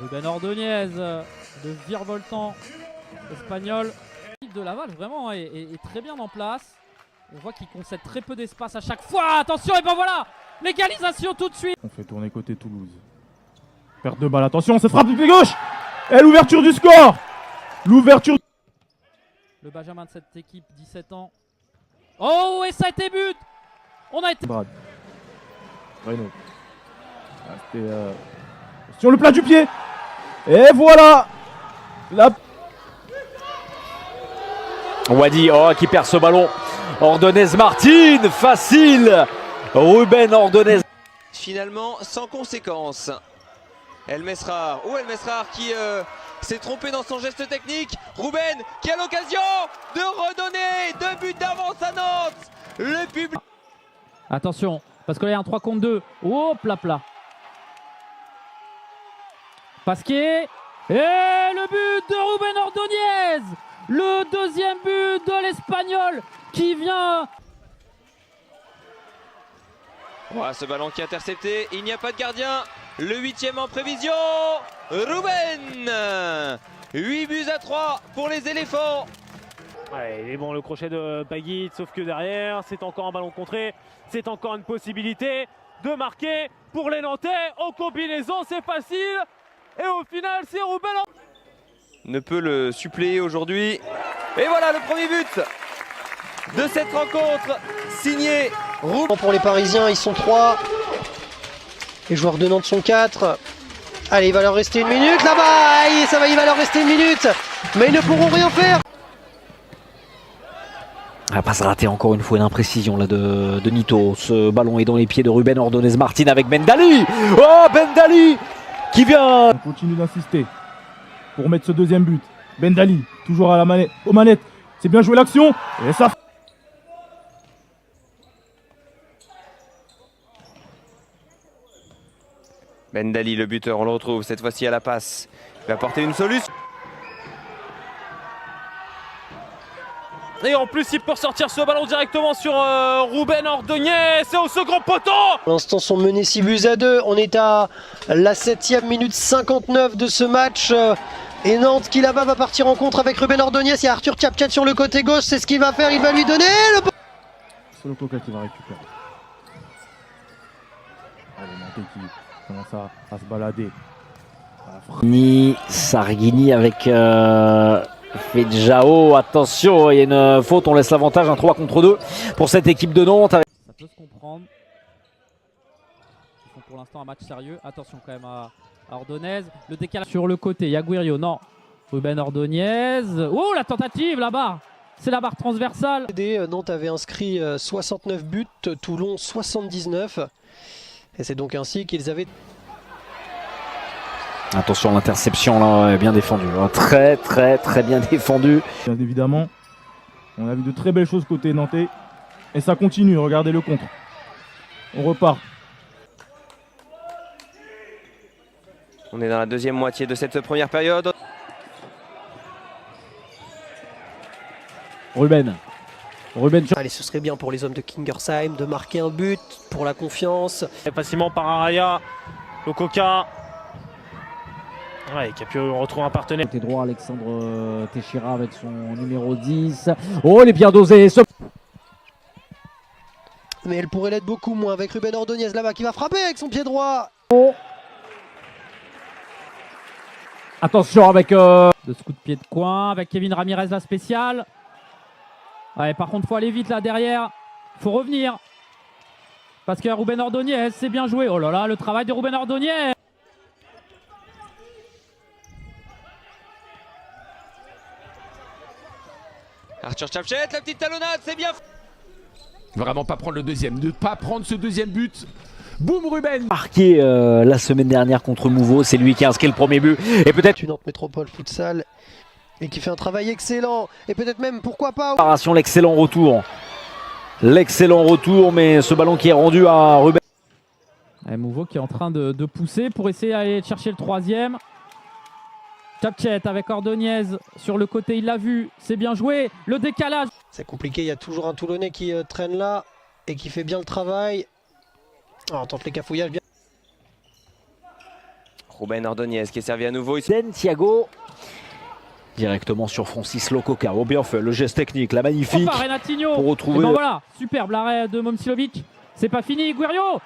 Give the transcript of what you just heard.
Ruben Ordonez, le virevoltant espagnol. De Laval vraiment est très bien en place. On voit qu'il concède très peu d'espace à chaque fois. Attention, et ben voilà, l'égalisation tout de suite. On fait tourner côté Toulouse. Perte de balle, attention, cette frappe du pied gauche. Et l'ouverture du score. L'ouverture. Le Benjamin de cette équipe, 17 ans. Oh, et ça a été but. On a été... Brad. Reno. C'était sur le plat du pied. Et voilà. La... Wadi qui perd ce ballon. Ordonez Martine, facile. Ruben Ordonez. Finalement, sans conséquence. El Mesrar, El Mesrar qui s'est trompé dans son geste technique. Ruben qui a l'occasion de redonner 2 buts d'avance à Nantes. Le public. Attention, parce qu'il y a un 3 contre 2. Hop là plat. Pasquier. Et le but de Ruben Ordonez. Le deuxième but de l'Espagnol qui vient. Voilà ce ballon qui est intercepté. Il n'y a pas de gardien. Le 8e en prévision. Ruben. 8 buts à 3 pour les éléphants. Ouais, il est bon le crochet de Pagui, sauf que derrière, c'est encore un ballon contré. C'est encore une possibilité de marquer pour les Nantais. En combinaison, c'est facile. Et au final, c'est Ruben. Ne peut le suppléer aujourd'hui. Et voilà le premier but de cette rencontre, signé Ruben. Pour les Parisiens, ils sont 3. Les joueurs de Nantes sont 4. Allez, il va leur rester 1 minute là-bas. Il va leur rester 1 minute. Mais ils ne pourront rien faire. La passe ratée encore une fois, une imprécision là de Nito. Ce ballon est dans les pieds de Ruben Ordonez Martine avec Bendali. Oh, Bendali qui vient. On continue d'insister pour mettre ce deuxième but. Bendali, toujours à la manette, aux manettes. C'est bien joué l'action. Et ça. Bendali, le buteur, on le retrouve cette fois-ci à la passe. Il va apporter une solution. Et en plus, il peut ressortir ce ballon directement sur Ruben Ordonez. C'est au second poteau. Pour l'instant, sont menés 6 buts à 2. On est à la 7e minute 59 de ce match. Et Nantes qui là-bas va partir en contre avec Ruben Ordonez. Il y a Arthur Tchapchat sur le côté gauche. C'est ce qu'il va faire. Il va lui donner le... C'est le Coca qui va récupérer. Allez, Nantais qui commence à se balader. Sarghini avec Fejao. Attention, il y a une faute, on laisse l'avantage, un 3 contre 2 pour cette équipe de Nantes. Ça peut se comprendre. Ils font pour l'instant un match sérieux. Attention quand même à Ordonez. Le décalage sur le côté. Yaguirio, non. Ruben Ordonez. Oh, la tentative là-bas. C'est la barre transversale. Nantes avait inscrit 69 buts, Toulon 79. Et c'est donc ainsi qu'ils avaient... Attention, l'interception là, bien défendue. Très bien défendue. Bien évidemment, on a vu de très belles choses côté nantais. Et ça continue, regardez le contre. On repart. On est dans la deuxième moitié de cette première période. Ruben. Allez, ce serait bien pour les hommes de Kingersheim de marquer un but pour la confiance. Et facilement par Araya. Le Coca. Ouais, qui a pu retrouver un partenaire. Côté droit, Alexandre Teixeira avec son numéro 10. Oh, il est bien dosé. Mais elle pourrait l'être beaucoup moins avec Ruben Ordonez là-bas qui va frapper avec son pied droit. Oh. Attention avec de ce coup de pied de coin avec Kevin Ramirez la spéciale. Ouais, par contre, faut aller vite là derrière. Faut revenir. Parce que Ruben Ordonez, c'est bien joué. Oh là là, le travail de Ruben Ordonez. Arthur Tchapchat, la petite talonnade, c'est bien. Vraiment pas prendre le deuxième, ne pas prendre ce deuxième but. Boum, Ruben. Marqué la semaine dernière contre Mouveau, c'est lui qui a inscrit le premier but. Et peut-être Une Nantes Métropole Futsal et qui fait un travail excellent. Et peut-être même, pourquoi pas... l'excellent retour. L'excellent retour, mais ce ballon qui est rendu à Ruben. Mouveau qui est en train de pousser pour essayer d'aller chercher le troisième. Tchapchat avec Ordonez sur le côté, il l'a vu, c'est bien joué. Le décalage. C'est compliqué, il y a toujours un Toulonnais qui traîne là et qui fait bien le travail. Oh, on tente les cafouillages bien. Ruben Ordonez qui est servi à nouveau. Thiago directement sur Francis Lococa. Oh, bien fait, le geste technique, la magnifique. Renatinho. Pour retrouver. Et ben voilà, superbe l'arrêt de Momcilovic. C'est pas fini, Guerriero.